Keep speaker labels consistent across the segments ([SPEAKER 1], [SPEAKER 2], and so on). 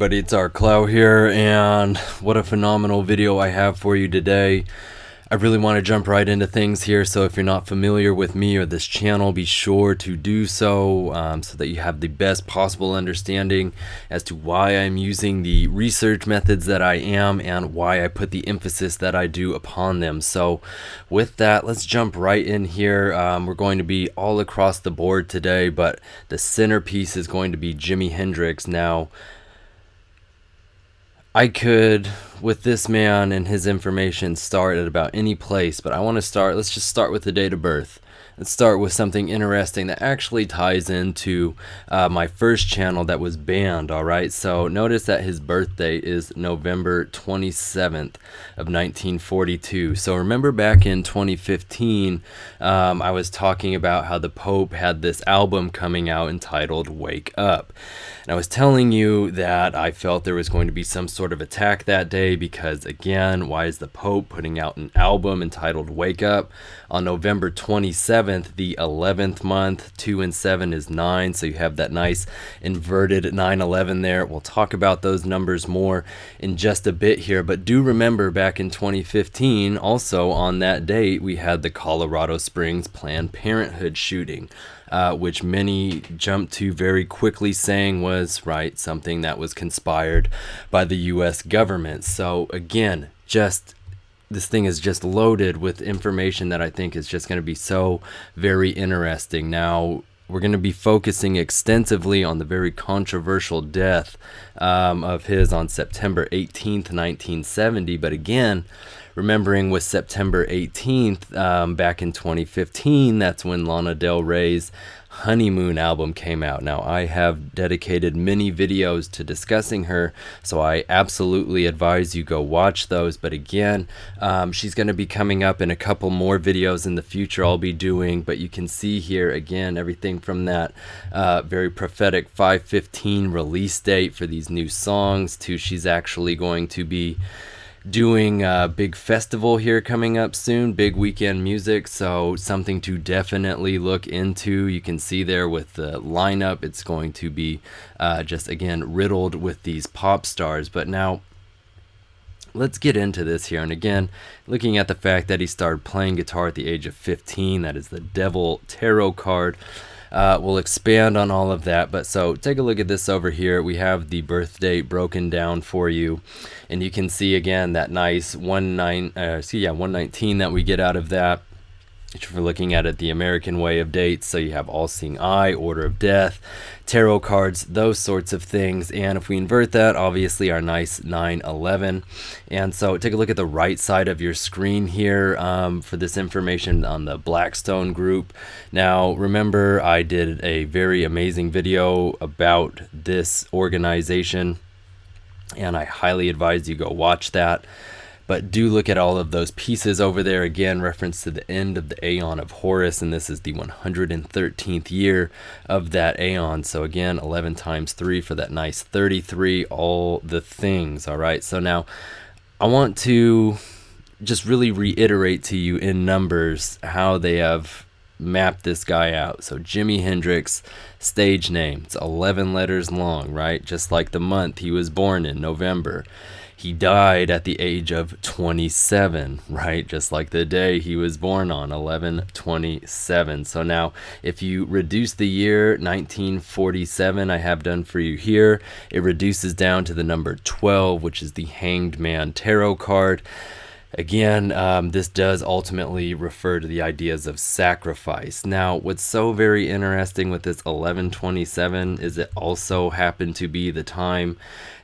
[SPEAKER 1] But it's our Clow here, and what a phenomenal video I have for you today. I really want to jump right into things here, so if you're not familiar with me or this channel, be sure to do so, so that you have the best possible understanding as to why I'm using the research methods that I am and why I put the emphasis that I do upon them. So with that, let's jump right in here. We're going to be all across the board today, but the centerpiece is going to be Jimi Hendrix. Now, I could, with this man and his information, start at about any place, but I want to start, let's just start with the date of birth. Let's start with something interesting that actually ties into my first channel that was banned, alright? So notice that his birthday is November 27th of 1942. So remember back in 2015, I was talking about how the Pope had this album coming out entitled Wake Up. And I was telling you that I felt there was going to be some sort of attack that day because, again, why is the Pope putting out an album entitled Wake Up on November 27th, the 11th month? 2 and 7 is 9, so you have that nice inverted 9/11 there. We'll talk about those numbers more in just a bit here, but do remember back in 2015, also on that date, we had the Colorado Springs Planned Parenthood shooting. Which many jumped to very quickly, saying was, right, something that was conspired by the US government. So again, just this thing is just loaded with information that I think is just going to be so very interesting. Now, we're going to be focusing extensively on the very controversial death of his on September 18th, 1970. But again, remembering with September 18th, back in 2015, that's when Lana Del Rey's Honeymoon album came out. Now, I have dedicated many videos to discussing her, so I absolutely advise you go watch those. But again, she's going to be coming up in a couple more videos in the future I'll be doing, but you can see here again everything from that very prophetic 5/15 release date for these new songs to she's actually going to be doing a big festival here coming up soon, big weekend music, so something to definitely look into. You can see there with the lineup, it's going to be just again riddled with these pop stars. But now let's get into this here. And again, looking at the fact that he started playing guitar at the age of 15, that is the Devil Tarot card. We'll expand on all of that, but so take a look at this over here. We have the birth date broken down for you, and you can see again that nice 119 that we get out of that. If we're looking at it the American way of dates, so you have all-seeing eye, order of death, tarot cards, those sorts of things. And if we invert that, obviously our nice 9/11. And so take a look at the right side of your screen here for this information on the Blackstone group. Now remember, I did a very amazing video about this organization, and I highly advise you go watch that. But do look at all of those pieces over there. Again, reference to the end of the Aeon of Horus, and this is the 113th year of that Aeon. So again, 11 times 3 for that nice 33, all the things, all right? So now I want to just really reiterate to you in numbers how they have mapped this guy out. So Jimi Hendrix, stage name, it's 11 letters long, right? Just like the month he was born in, November. He died at the age of 27, right? Just like the day he was born on, 11/27. So now, if you reduce the year 1947, I have done for you here, it reduces down to the number 12, which is the Hanged Man Tarot card. Again, this does ultimately refer to the ideas of sacrifice. Now, what's so very interesting with this 11/27 is it also happened to be the time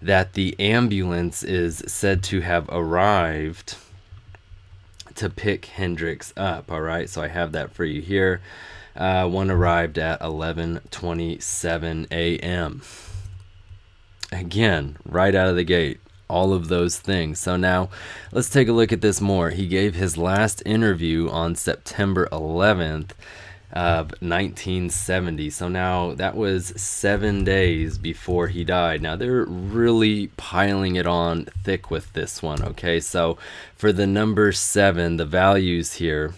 [SPEAKER 1] that the ambulance is said to have arrived to pick Hendrix up, all right? So I have that for you here. One arrived at 11:27 a.m. Again, right out of the gate. All of those things. So now let's take a look at this more. He gave his last interview on September 11th of 1970. So now that was 7 days before he died. Now they're really piling it on thick with this one, okay? So for the number 7, the values here,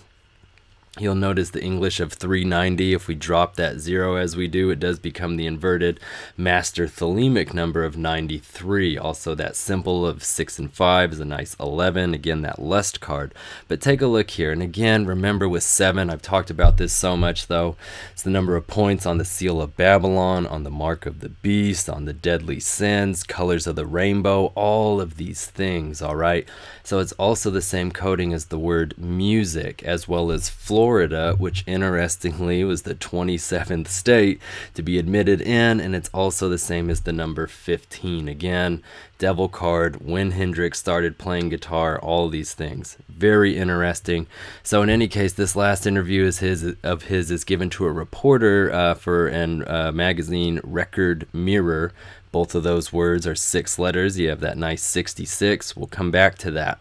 [SPEAKER 1] You'll notice the English of 390. If we drop that 0 as we do, it does become the inverted master thelemic number of 93. Also, that symbol of 6 and 5 is a nice 11. Again, that lust card. But take a look here. And again, remember with 7, I've talked about this so much though. It's the number of points on the seal of Babylon, on the mark of the beast, on the deadly sins, colors of the rainbow, all of these things, all right? So it's also the same coding as the word music, as well as Florida, which interestingly was the 27th state to be admitted in, and it's also the same as the number 15. Again, devil card, when Hendrix started playing guitar, all these things. Very interesting. So in any case, this last interview is his given to a reporter for an magazine, Record Mirror. Both of those words are 6 letters. You have that nice 66. We'll come back to that.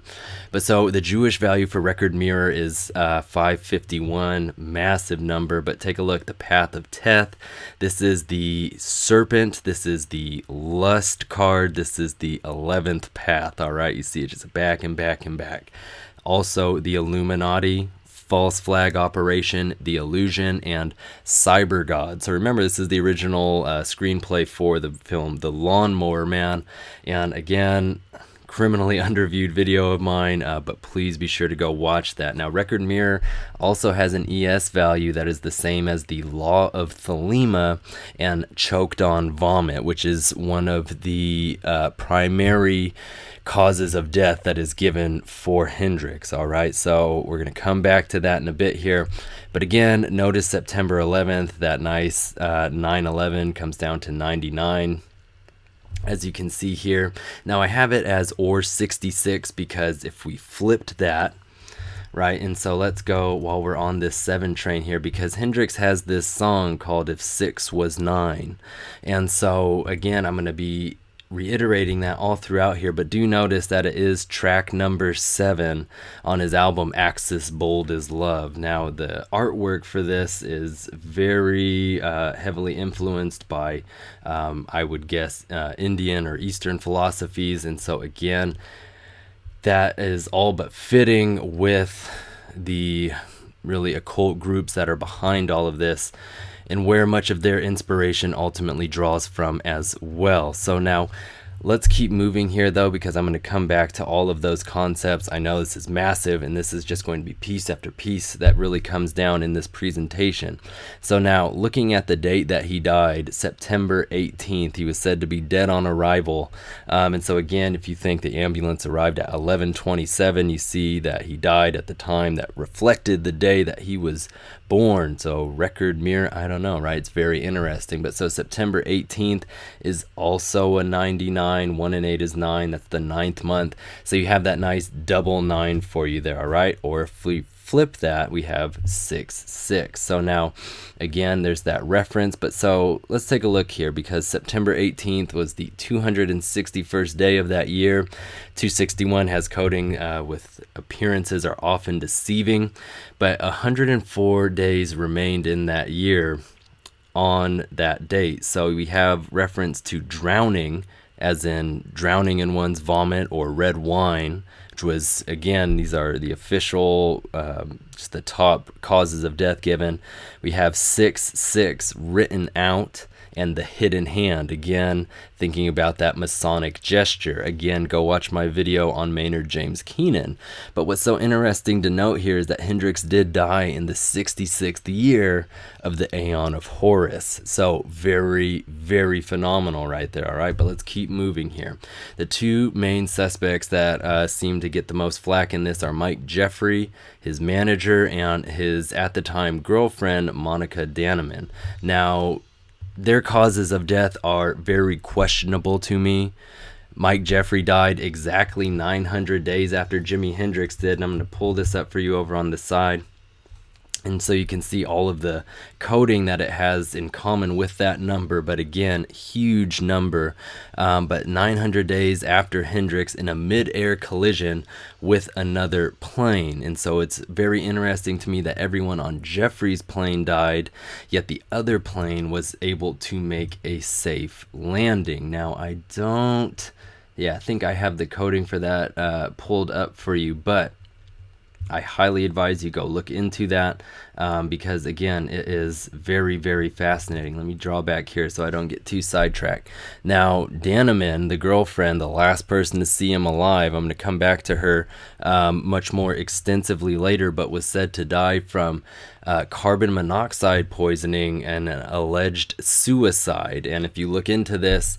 [SPEAKER 1] But so the Jewish value for Record Mirror is 551, massive number. But take a look, the path of Teth. This is the serpent. This is the lust card. This is the 11th path. All right, you see it just back and back and back. Also the Illuminati, false flag operation, the illusion, and cyber god. So remember, this is the original screenplay for the film The Lawnmower Man. And again, criminally underviewed video of mine, but please be sure to go watch that. Now, Record Mirror also has an ES value that is the same as the Law of Thelema and Choked on Vomit, which is one of the primary causes of death that is given for Hendrix. All right, so we're going to come back to that in a bit here. But again, notice September 11th, that nice 9/11 comes down to 99. As you can see here. Now I have it as or 66 because if we flipped that, right, and so let's go while we're on this 7 train here, because Hendrix has this song called If 6 Was 9. And so again, I'm going to be reiterating that all throughout here, but do notice that it is track number 7 on his album Axis Bold as Love. Now the artwork for this is very heavily influenced by I would guess Indian or Eastern philosophies, and so again, that is all but fitting with the really occult groups that are behind all of this, and where much of their inspiration ultimately draws from as well. So now let's keep moving here though, because I'm going to come back to all of those concepts. I know this is massive, and this is just going to be piece after piece that really comes down in this presentation. So now, looking at the date that he died, September 18th, he was said to be dead on arrival. And so again, if you think the ambulance arrived at 11:27, you see that he died at the time that reflected the day that he was born. So Record Mirror, I don't know, right? It's very interesting. But so September 18th is also a 99. 1 and 8 is 9. That's the 9th month. So you have that nice double 9 for you there, all right? Or if we flip that, we have 6/6. So now again, there's that reference. But so let's take a look here, because September 18th was the 261st day of that year. 261 has coding with appearances are often deceiving, but 104 days remained in that year on that date. So we have reference to drowning, as in drowning in one's vomit, or red wine, which was, again, these are the official, just the top causes of death given. We have 6/6 written out, and the hidden hand, again, thinking about that Masonic gesture. Again, go watch my video on Maynard James Keenan. But what's so interesting to note here is that Hendrix did die in the 66th year of the Aeon of Horus. So very, very phenomenal right there, all right? But let's keep moving here. The 2 main suspects that seem to get the most flack in this are Mike Jeffrey, his manager, and his, at the time, girlfriend, Monica Danneman. Now, their causes of death are very questionable to me. Mike Jeffrey died exactly 900 days after Jimi Hendrix did, and I'm going to pull this up for you over on the side. And so you can see all of the coding that it has in common with that number, but again, huge number. But 900 days after Hendrix in a mid-air collision with another plane. And so it's very interesting to me that everyone on Jeffrey's plane died, yet the other plane was able to make a safe landing. Now, I think I have the coding for that pulled up for you, but I highly advise you go look into that. because again, it is very, very fascinating. Let me draw back here so I don't get too sidetracked. Now, Daneman, the girlfriend, the last person to see him alive, I'm going to come back to her much more extensively later, but was said to die from carbon monoxide poisoning and an alleged suicide. And if you look into this,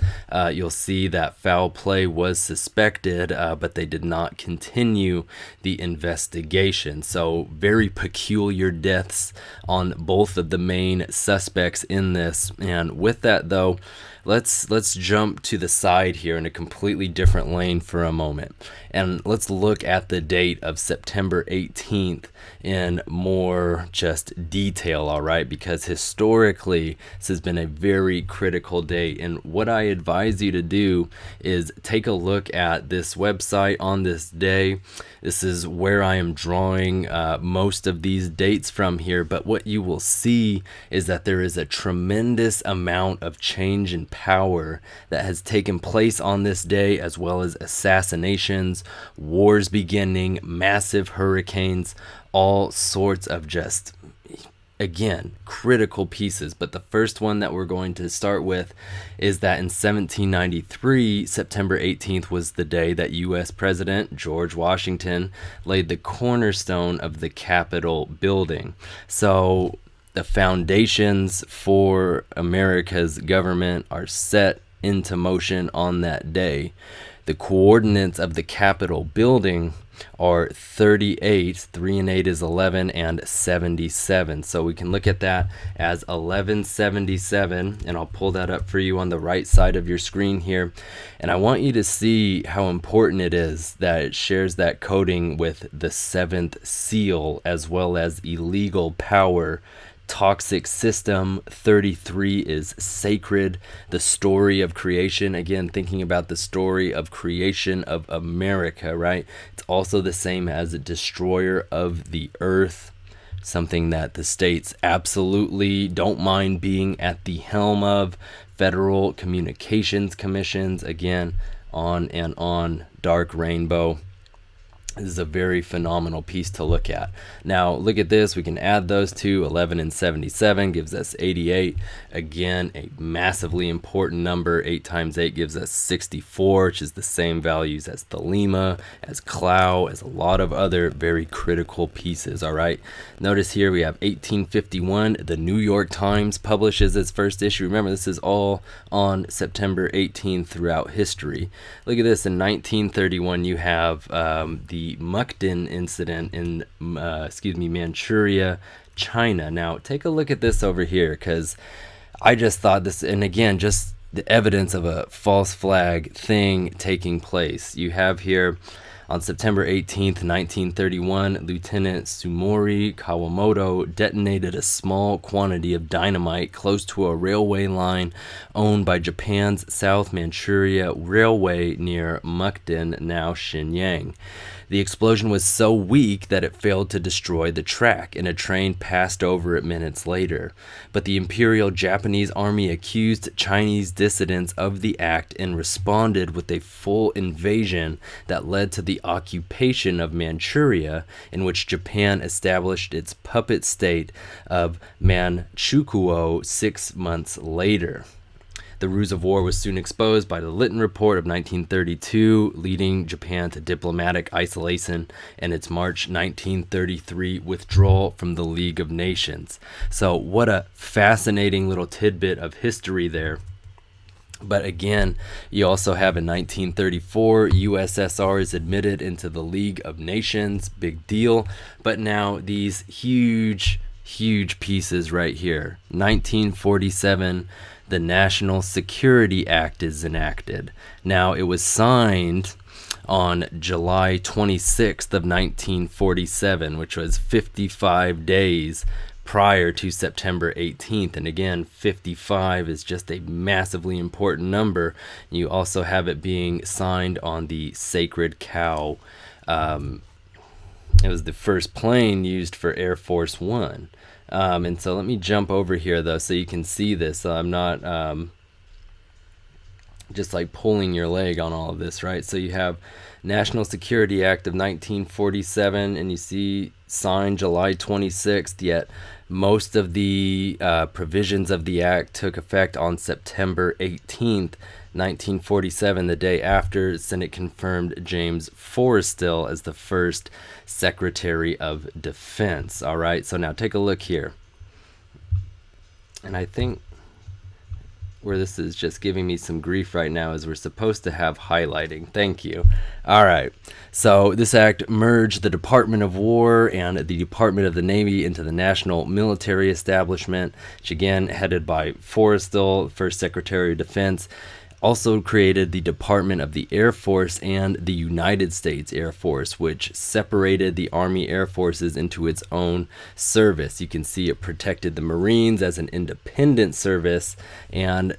[SPEAKER 1] you'll see that foul play was suspected, but they did not continue the investigation. So very peculiar deaths on both of the main suspects in this. And with that, though, let's jump to the side here in a completely different lane for a moment, and let's look at the date of September 18th in more just detail, all right? Because historically, this has been a very critical date, and what I advise you to do is take a look at this website on this day. This is where I am drawing most of these dates from here, but what you will see is that there is a tremendous amount of change in power that has taken place on this day, as well as assassinations, wars beginning, massive hurricanes, all sorts of just, again, critical pieces. But the first one that we're going to start with is that in 1793, September 18th was the day that U.S. President George Washington laid the cornerstone of the Capitol building. So the foundations for America's government are set into motion on that day. The coordinates of the Capitol building are 38, 3 and 8 is 11, and 77. So we can look at that as 1177, and I'll pull that up for you on the right side of your screen here. And I want you to see how important it is that it shares that coding with the seventh seal, as well as illegal power. Toxic system. 33 is sacred, the story of creation. Again, thinking about the story of creation of America, right? It's also the same as a destroyer of the earth, something that the states absolutely don't mind being at the helm of. Federal Communications Commissions, again, on and on. Dark rainbow. This is a very phenomenal piece to look at. Now, look at this. We can add those two. 11 and 77 gives us 88. Again, a massively important number. 8 times 8 gives us 64, which is the same values as Thelema, as Clow, as a lot of other very critical pieces, all right? Notice here we have 1851. The New York Times publishes its first issue. Remember, this is all on September 18th throughout history. Look at this. In 1931, you have the Mukden incident in Manchuria, China. Now take a look at this over here, because I just thought this, and again, just the evidence of a false flag thing taking place. You have here on September 18th, 1931, Lieutenant Sumori Kawamoto detonated a small quantity of dynamite close to a railway line owned by Japan's South Manchuria Railway near Mukden, now Shenyang. The explosion was so weak that it failed to destroy the track, and a train passed over it minutes later. But the Imperial Japanese Army accused Chinese dissidents of the act and responded with a full invasion that led to the occupation of Manchuria, in which Japan established its puppet state of Manchukuo 6 months later. The ruse of war was soon exposed by the Lytton Report of 1932, leading Japan to diplomatic isolation and its March 1933 withdrawal from the League of Nations. So what a fascinating little tidbit of history there. But again, you also have in 1934, USSR is admitted into the League of Nations. Big deal. But now these huge pieces right here. 1947, the National Security Act is enacted. Now, it was signed on July 26th of 1947, which was 55 days prior to September 18th. And again, 55 is just a massively important number. You also have it being signed on the Sacred Cow. It was the first plane used for Air Force One. And so let me jump over here, though, so you can see this. I'm not just like pulling your leg on all of this, right? So you have National Security Act of 1947, and you see signed July 26th, yet most of the provisions of the act took effect on September 18th, 1947, the day after Senate confirmed James Forrestal as the first Secretary of Defense. All right, so now take a look here. And I think where this is just giving me some grief right now is we're supposed to have highlighting. Thank you. All right. So this act merged the Department of War and the Department of the Navy into the National Military Establishment, which again headed by Forrestal, first Secretary of Defense. Also created the Department of the Air Force and the United States Air Force, which separated the Army Air Forces into its own service. You can see it protected the Marines as an independent service, and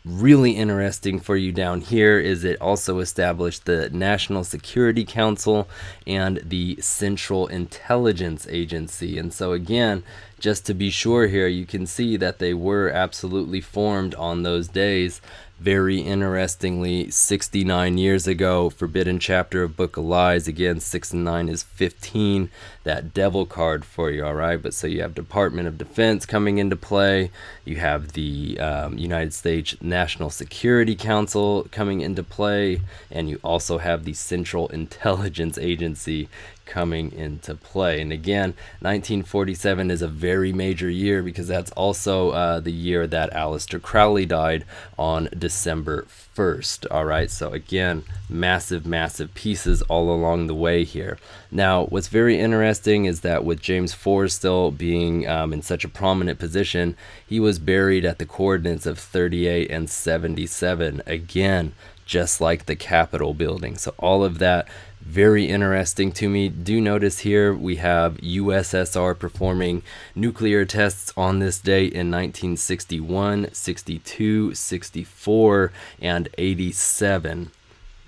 [SPEAKER 1] really interesting for you down here is it also established the National Security Council and the Central Intelligence Agency. And so again, just to be sure here, you can see that they were absolutely formed on those days. Very interestingly, 69 years ago, Forbidden Chapter of Book of Lies. Again, 6 and 9 is 15. That devil card for you, all right? But so you have Department of Defense coming into play. You have the United States National Security Council coming into play. And you also have the Central Intelligence Agency coming into play. And again, 1947 is a very major year because that's also the year that Aleister Crowley died on December 1st. All right, so again, massive pieces all along the way here. Now, what's very interesting is that with James Forrestal being in such a prominent position, he was buried at the coordinates of 38 and 77, again, just like the Capitol building. So all of that very interesting to me. Do notice here we have USSR performing nuclear tests on this date in 1961, 62, 64, and 87.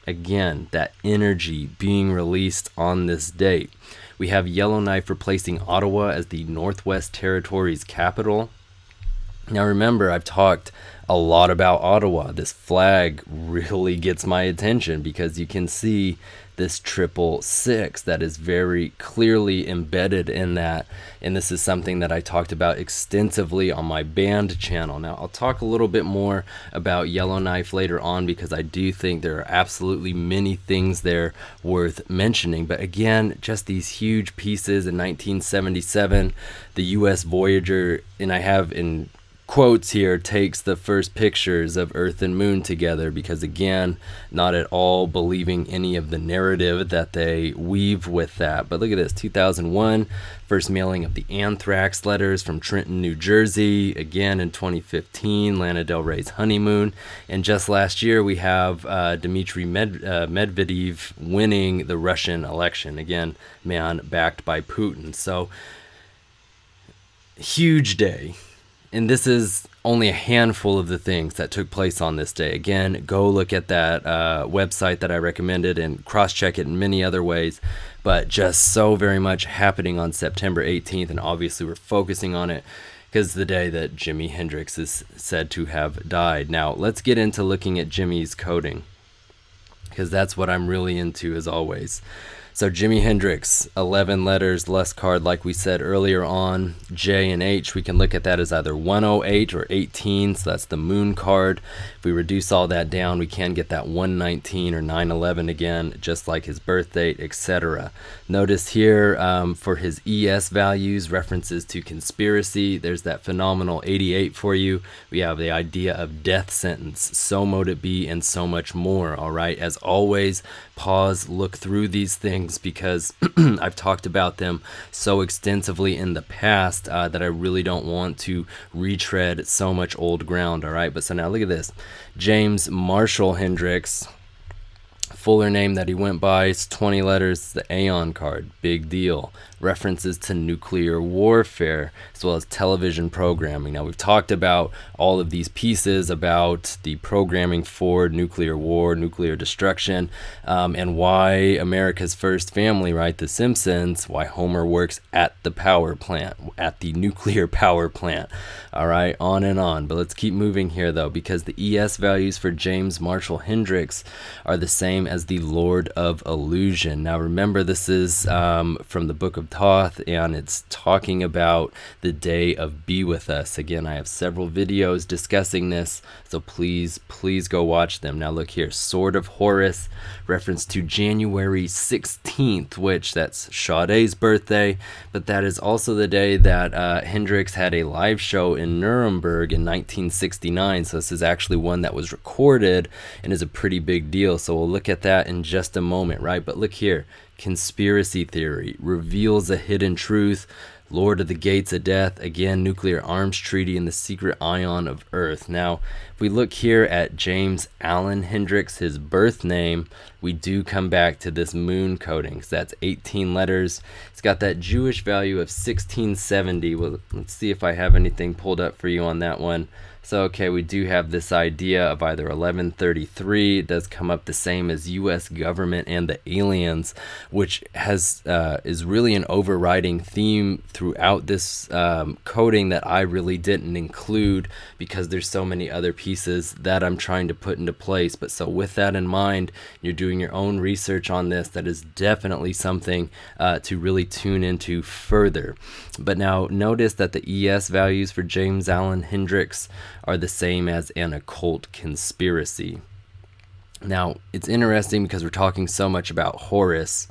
[SPEAKER 1] Again, that energy being released on this date. We have Yellowknife replacing Ottawa as the Northwest Territories capital. Now remember, I've talked a lot about Ottawa. This flag really gets my attention because you can see this 666 that is very clearly embedded in that. And this is something that I talked about extensively on my band channel. Now, I'll talk a little bit more about Yellowknife later on because I do think there are absolutely many things there worth mentioning. But again, just these huge pieces in 1977, the U.S. Voyager, and I have in quotes here, takes the first pictures of Earth and Moon together because again, not at all believing any of the narrative that they weave with that. But look at this, 2001, first mailing of the Anthrax letters from Trenton, New Jersey. Again in 2015, Lana Del Rey's honeymoon. And just last year we have Dmitry Medvedev winning the Russian election. Again, man, backed by Putin. So huge day. And this is only a handful of the things that took place on this day. Again, go look at that website that I recommended and cross-check it in many other ways. But just so very much happening on September 18th. And obviously we're focusing on it because it's the day that Jimi Hendrix is said to have died. Now, let's get into looking at Jimmies Coding because that's what I'm really into as always. So Jimi Hendrix, 11 letters, less card like we said earlier on. J and H, we can look at that as either 108 or 18, so that's the moon card. If we reduce all that down, we can get that 119 or 911 again, just like his birth date, etc. Notice here for his ES values, references to conspiracy, there's that phenomenal 88 for you. We have the idea of death sentence, so mote it be, and so much more, all right? As always, pause, look through these things because I've talked about them so extensively in the past that I really don't want to retread so much old ground, all right? But so now look at this. James Marshall Hendrix, fuller name that he went by is 20 letters, the Aeon card. Big deal. References to nuclear warfare as well as television programming. Now, we've talked about all of these pieces about the programming for nuclear war, nuclear destruction, and why America's first family, right, The Simpsons, why Homer works at the power plant, at the nuclear power plant. All right, on and on. But let's keep moving here, though, because the ES values for James Marshall Hendrix are the same as the Lord of Illusion. Now, remember, this is from the Book of Thoth, and it's talking about the day of Be With Us. Again, I have several videos discussing this, so please go watch them. Now, look here, Sword of Horus, reference to January 16th, which that's Sade's birthday, but that is also the day that Hendrix had a live show in Nuremberg in 1969. So this is actually one that was recorded and is a pretty big deal. So we'll look at that in just a moment, right? But look here, conspiracy theory reveals a hidden truth. Lord of the Gates of Death, again, nuclear arms treaty, and the secret ion of Earth. Now, if we look here at James Allen Hendrix, his birth name, we do come back to this moon coding. So that's 18 letters. It's got that Jewish value of 1670. Well, let's see if I have anything pulled up for you on that one. So, okay, we do have this idea of either 1133. It does come up the same as U.S. government and the aliens, which has is really an overriding theme throughout this coding that I really didn't include because there's so many other pieces that I'm trying to put into place. But so with that in mind, you're doing your own research on this. That is definitely something to really tune into further. But now notice that the ES values for James Allen Hendrix are the same as an occult conspiracy. Now, it's interesting because we're talking so much about Horus.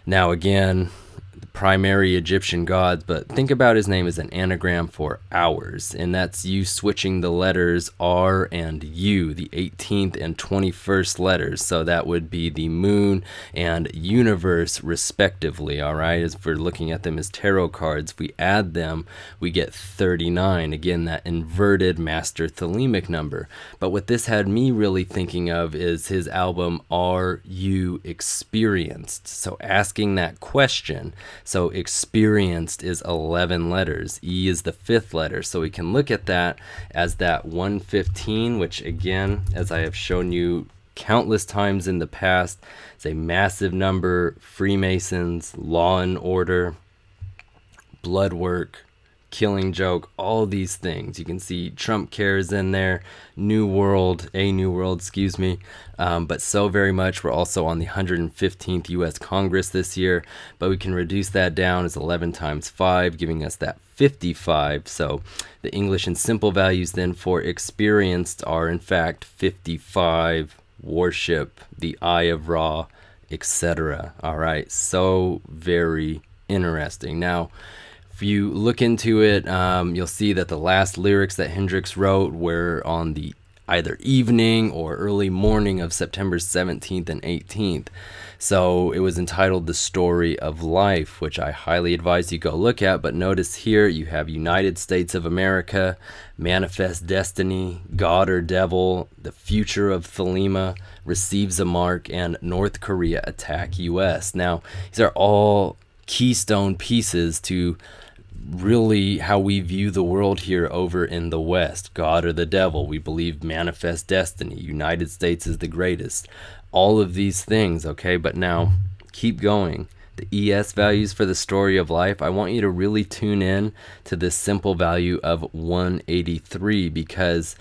[SPEAKER 1] Now, again, the primary Egyptian gods, but think about his name as an anagram for hours, and that's you switching the letters R and U, the 18th and 21st letters. So that would be the moon and universe respectively. All right, as we're looking at them as tarot cards, we add them, we get 39. Again, that inverted master thelemic number. But what this had me really thinking of is his album Are You Experienced? So asking that question. So experienced is 11 letters. E is the 5th letter. So we can look at that as that 115, which again, as I have shown you countless times in the past, is a massive number. Freemasons, Law and Order, blood work, Killing Joke, all these things. You can see Trump cares in there, New World, excuse me. But so very much, we're also on the 115th U.S. Congress this year, but we can reduce that down as 11 times 5, giving us that 55. So the English and simple values then for experienced are in fact 55, worship, the Eye of Ra, etc. All right, so very interesting. Now, if you look into it, you'll see that the last lyrics that Hendrix wrote were on the either evening or early morning of September 17th and 18th. So it was entitled The Story of Life, which I highly advise you go look at. But notice here you have United States of America, Manifest Destiny, God or Devil, the future of Thelema, receives a mark, and North Korea attack U.S. Now, these are all keystone pieces to really how we view the world here over in the West. God or the devil, we believe manifest destiny, United States is the greatest, all of these things. Okay, but now keep going. The ES values for the story of life, I want you to really tune in to this simple value of 183 because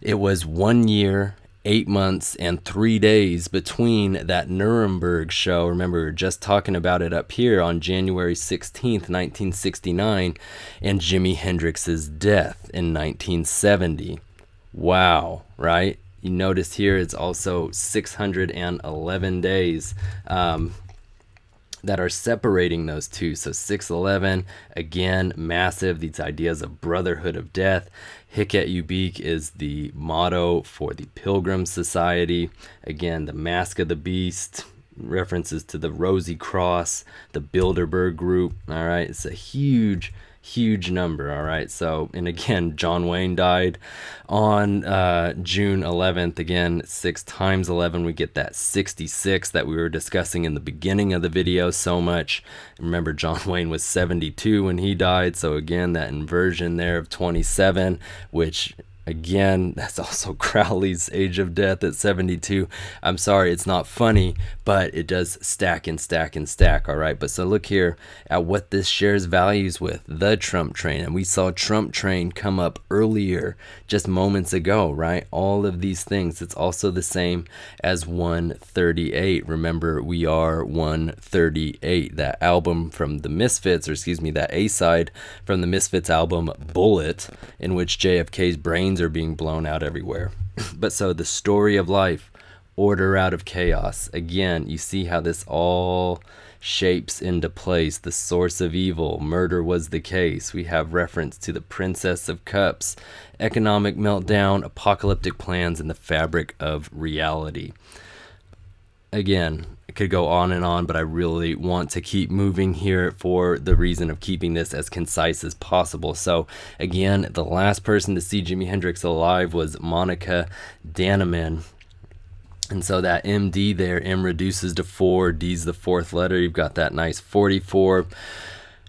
[SPEAKER 1] it was 1 year, 8 months, and 3 days between that Nuremberg show. Remember, we were just talking about it up here on January 16th, 1969, and Jimi Hendrix's death in 1970. Wow, right? You notice here it's also 611 days that are separating those two. So 611, again, massive. These ideas of brotherhood of death. Hic et Ubique is the motto for the Pilgrim Society. Again, the Mask of the Beast, references to the Rosy Cross, the Bilderberg Group. All right, it's a huge huge number. All right, so, and again, John Wayne died on June 11th. Again, 6 times 11, we get that 66 that we were discussing in the beginning of the video so much. Remember, John Wayne was 72 when he died, so again, that inversion there of 27, which again, that's also Crowley's age of death at 72. I'm sorry, it's not funny, but it does stack and stack and stack, all right? But so look here at what this shares values with, the Trump train. And we saw Trump train come up earlier, just moments ago, right? All of these things. It's also the same as 138. Remember, we are 138, that album from the Misfits, or excuse me, that A-side from the Misfits album, Bullet, in which JFK's brains are being blown out everywhere. But so the story of life, order out of chaos. Again, you see how this all shapes into place. The source of evil, murder was the case. We have reference to the Princess of Cups, economic meltdown, apocalyptic plans, and the fabric of reality. Again, it could go on, but I really want to keep moving here for the reason of keeping this as concise as possible. So again, the last person to see Jimi Hendrix alive was Monica Dannemann. And so that MD there, M reduces to 4, D's the 4th letter. You've got that nice 44.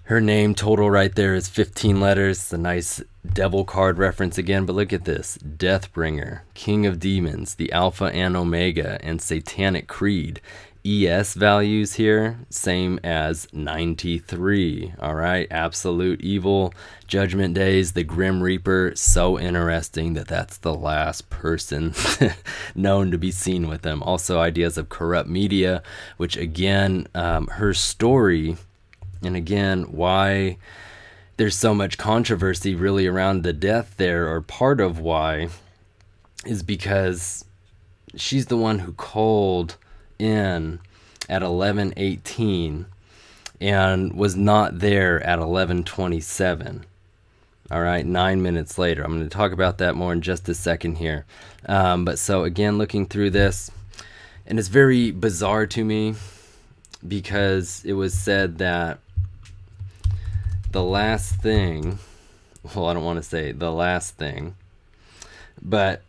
[SPEAKER 1] Her name total right there is 15 letters. It's a nice devil card reference again, but look at this. Deathbringer, King of Demons, the Alpha and Omega, and Satanic Creed. ES values here, same as 93. All right, absolute evil, Judgment Days, the Grim Reaper. So interesting that that's the last person known to be seen with them. Also, ideas of corrupt media, which again, her story, and again, why there's so much controversy really around the death there, or part of why, is because she's the one who called in at 11:18 and was not there at 11:27. All right, 9 minutes later. I'm going to talk about that more in just a second here. But so again, looking through this, and it's very bizarre to me because it was said that the last thing, well, I don't want to say the last thing, but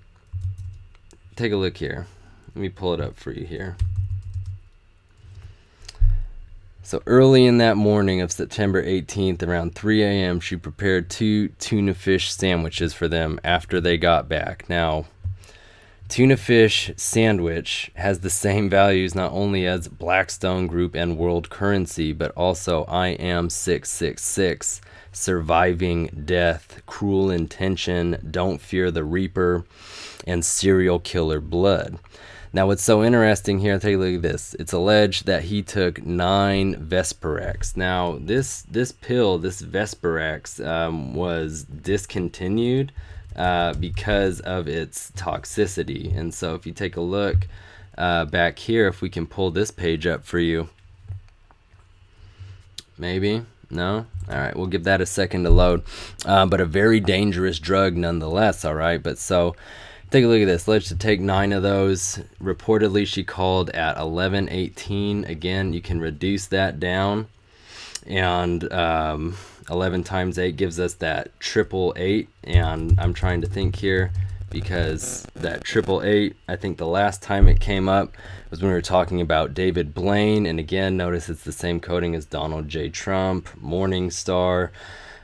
[SPEAKER 1] take a look here. Let me pull it up for you here. So early in that morning of September 18th, around 3 a.m., she prepared 2 tuna fish sandwiches for them after they got back. Now, tuna fish sandwich has the same values not only as Blackstone Group and world currency, but also I am 666, surviving death, cruel intention, don't fear the reaper, and serial killer blood. Now, what's so interesting here, take a look at this. It's alleged that he took 9 Vesperex. Now, this pill, this Vesperex, was discontinued because of its toxicity. And so if you take a look back here, if we can pull this page up for you. Maybe? No? All right, we'll give that a second to load. But a very dangerous drug nonetheless, all right? But so take a look at this. Let's take 9 of those. Reportedly, she called at 11:18. Again, you can reduce that down. And 11 times 8 gives us that 888. And I'm trying to think here because that 888, I think the last time it came up was when we were talking about David Blaine. And again, notice it's the same coding as Donald J. Trump, Morning Star,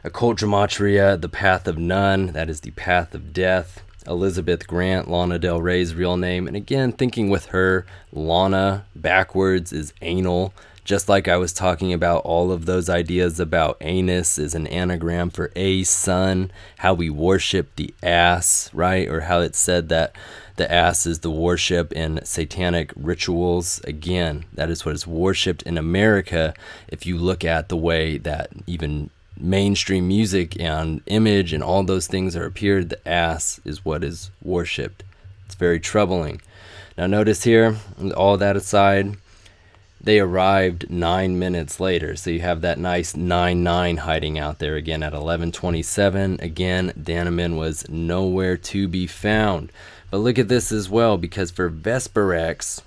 [SPEAKER 1] Occult Gematria, the Path of None. That is the Path of Death. Elizabeth Grant, Lana Del Rey's real name. And again, thinking with her, Lana backwards is anal. Just like I was talking about all of those ideas about anus is an anagram for a son, how we worship the ass, right? Or how it's said that the ass is the worship in satanic rituals. Again, that is what is worshipped in America. If you look at the way that even mainstream music and image and all those things are appeared, the ass is what is worshipped. It's very troubling. Now notice here, all that aside, they arrived 9 minutes later. So you have that nice 9-9 hiding out there again at 11:27. Again, Dannemann was nowhere to be found. But look at this as well, because for Vesperex,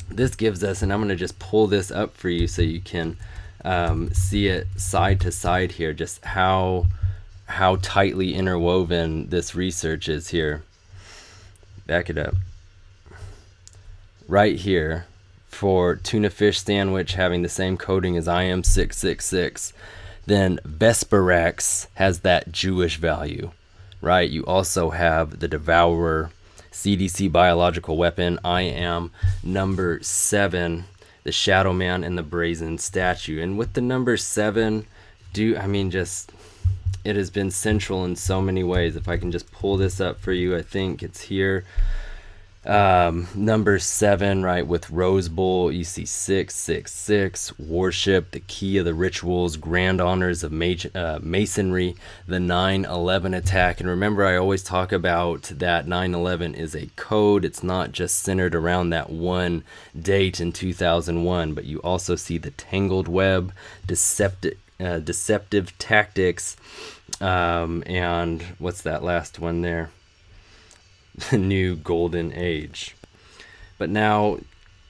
[SPEAKER 1] this gives us, and I'm going to just pull this up for you so you can see it side to side here, just how tightly interwoven this research is here. Back it up. Right here, for tuna fish sandwich having the same coding as IM 666, then Vesperax has that Jewish value, right? You also have the Devourer, CDC biological weapon, IM number 7, the Shadow Man, and the Brazen Statue. And with the number 7, it has been central in so many ways. If I can just pull this up for you, I think it's here. Number 7, right, with Rose Bowl, you see 666, worship, the key of the rituals, grand honors of masonry, the 9/11 attack. And remember, I always talk about that 9/11 is a code. It's not just centered around that one date in 2001, but you also see the tangled web, deceptive tactics, and what's that last one there? The new golden age. But now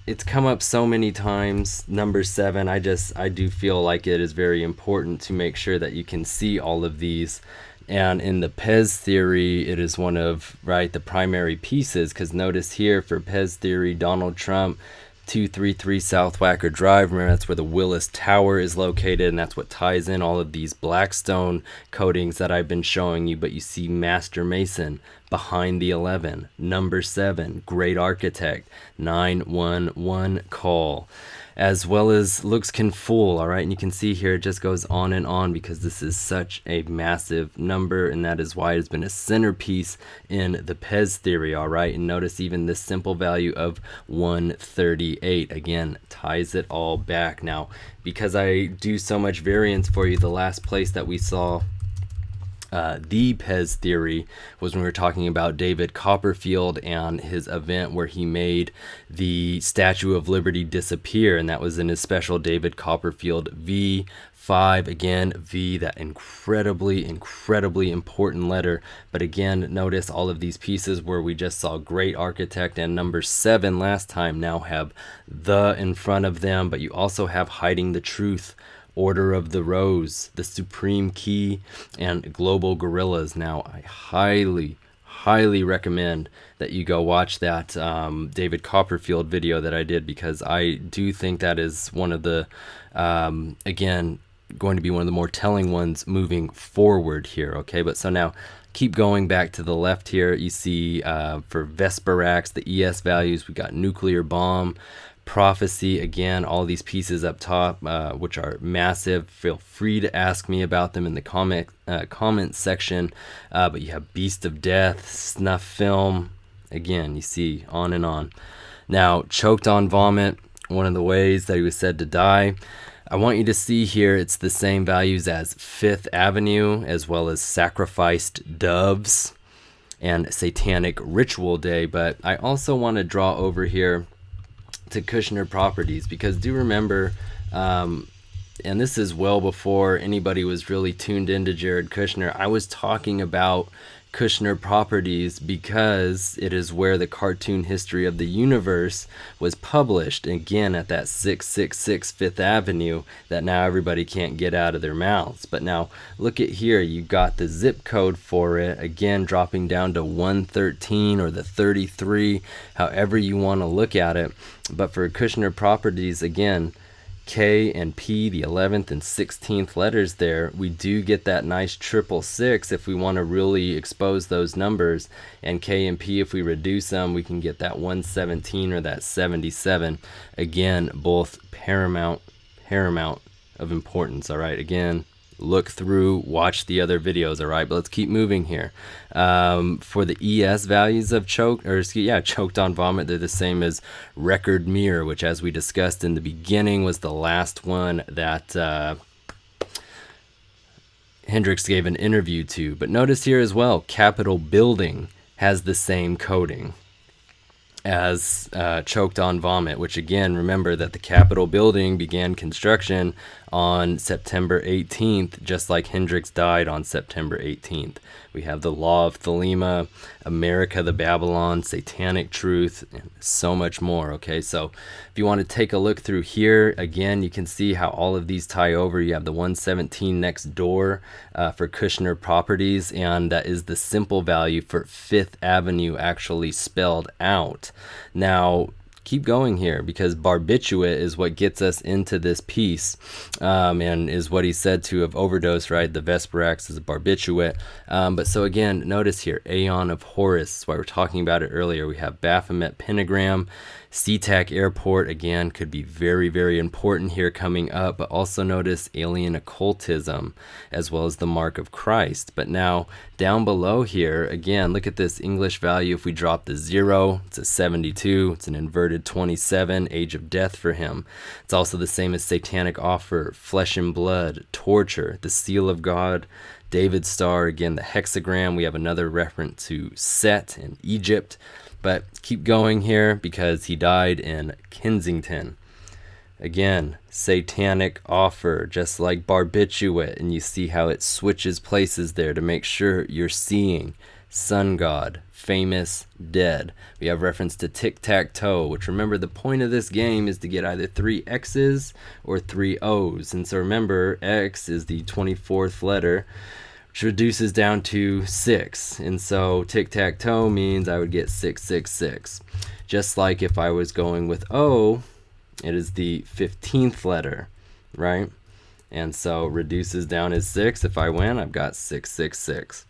[SPEAKER 1] it's come up so many times, number 7. I do feel like it is very important to make sure that you can see all of these. And in the Pez theory, it is one of, right, the primary pieces, because notice here for Pez theory, Donald Trump, 233 South Wacker Drive. Remember, that's where the Willis Tower is located, and that's what ties in all of these Blackstone codings that I've been showing you. But you see Master Mason behind the 11, number 7, Great Architect, 911 call, as well as looks can fool. All right, and you can see here it just goes on and on because this is such a massive number, and that is why it's been a centerpiece in the Pez theory. All right, and notice even this simple value of 138 again ties it all back. Now, because I do so much variance for you, the last place that we saw the Pez theory was when we were talking about David Copperfield and his event where he made the Statue of Liberty disappear, and that was in his special David Copperfield V5. Again, V, that incredibly important letter. But again, notice all of these pieces where we just saw Great Architect and number 7 last time now have the in front of them, but you also have Hiding the Truth, Order of the Rose, the Supreme Key, and Global Gorillas. Now, I highly recommend that you go watch that David Copperfield video that I did, because I do think that is one of the, again, going to be one of the more telling ones moving forward here, okay? But so now, keep going back to the left here. You see for Vesperax, the ES values, we got nuclear bomb, prophecy, again, all these pieces up top, which are massive. Feel free to ask me about them in the comment section. But you have Beast of Death, snuff film. Again, you see on and on. Now, choked on vomit, one of the ways that he was said to die. I want you to see here, it's the same values as Fifth Avenue, as well as sacrificed doves and Satanic Ritual Day. But I also want to draw over here to Kushner Properties, because do remember, and this is well before anybody was really tuned into Jared Kushner, I was talking about Kushner Properties because it is where the cartoon history of the universe was published, again at that 666 Fifth Avenue that now everybody can't get out of their mouths. But now look at here, you got the zip code for it, again dropping down to 113 or the 33, however you want to look at it. But for Kushner Properties, again, K and P, the 11th and 16th letters there, we do get that nice 666 if we want to really expose those numbers. And K and P, if we reduce them, we can get that 117 or that 77. Again, both paramount of importance, all right? Again, look through, watch the other videos, all right? But let's keep moving here. For the ES values of choked on vomit, they're the same as record mirror, which, as we discussed in the beginning, was the last one that Hendrix gave an interview to. But notice here as well, Capitol building has the same coding. as choked on vomit, which again, remember that the Capitol building began construction on September 18th, just like Hendrix died on September 18th. We have the Law of Thelema, America the Babylon, Satanic Truth, and so much more. Okay, so if you want to take a look through here, again, you can see how all of these tie over. You have the 117 next door for Kushner Properties, and that is the simple value for Fifth Avenue actually spelled out. Now, keep going here, because barbiturate is what gets us into this piece, and is what he said to have overdosed, right? The Vesperax is a barbiturate. But so again, notice here, Aeon of Horus. That's why we're talking about it earlier. We have Baphomet Pentagram. SeaTac Airport, again, could be very, very important here coming up, but also notice alien occultism as well as the mark of Christ. But now down below here, again, look at this English value. If we drop the 0, it's a 72. It's an inverted 27, age of death for him. It's also the same as Satanic Offer, Flesh and Blood, Torture, the Seal of God, David's Star, again, the hexagram. We have another reference to Set in Egypt. But keep going here, because he died in Kensington. Again, Satanic Offer, just like barbiturate, and you see how it switches places there to make sure you're seeing Sun God, famous, dead. We have reference to tic-tac-toe, which, remember, the point of this game is to get either 3 X's or 3 O's. And so remember, X is the 24th letter, which reduces down to 6. And so tic-tac-toe means I would get 666. Just like if I was going with O, it is the 15th letter, right? And so reduces down as 6. If I win, I've got 666.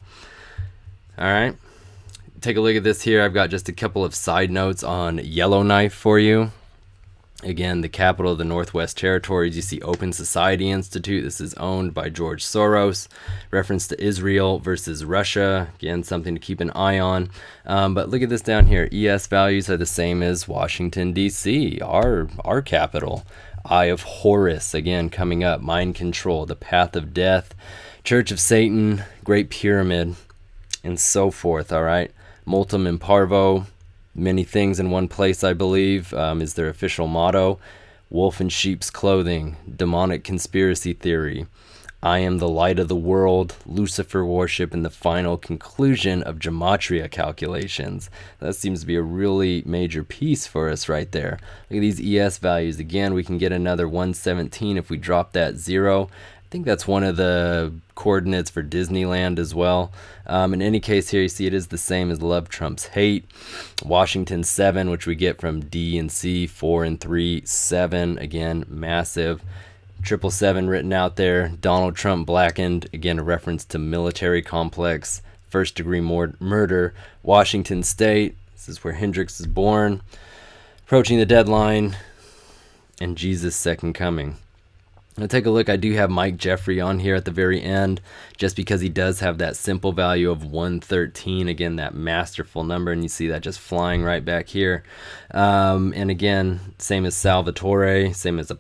[SPEAKER 1] All right. Take a look at this here. I've got just a couple of side notes on Yellowknife for you. Again, the capital of the Northwest Territories, you see Open Society Institute. This is owned by George Soros. Reference to Israel versus Russia. Again, something to keep an eye on. But look at this down here. ES values are the same as Washington, D.C., our capital. Eye of Horus, again, coming up. Mind Control, the Path of Death, Church of Satan, Great Pyramid, and so forth, all right? Multum in Parvo. Many things in one place, I believe, is their official motto. Wolf in sheep's clothing, demonic conspiracy theory, I am the light of the world, Lucifer worship, and the final conclusion of gematria calculations. That seems to be a really major piece for us right there. Look at these ES values. Again, we can get another 117 if we drop that 0. I think that's one of the coordinates for Disneyland as well. In any case, here you see it is the same as Love Trumps Hate. Washington 7, which we get from D and C, 4 and 3, 7, again, massive. 777 written out there. Donald Trump blackened, again, a reference to military complex, first-degree murder. Washington State, this is where Hendrix is born. Approaching the deadline, and Jesus' second coming. Now take a look, I do have Mike Jeffrey on here at the very end, just because he does have that simple value of 113, again, that masterful number, and you see that just flying right back here. And again, same as Salvatore, same as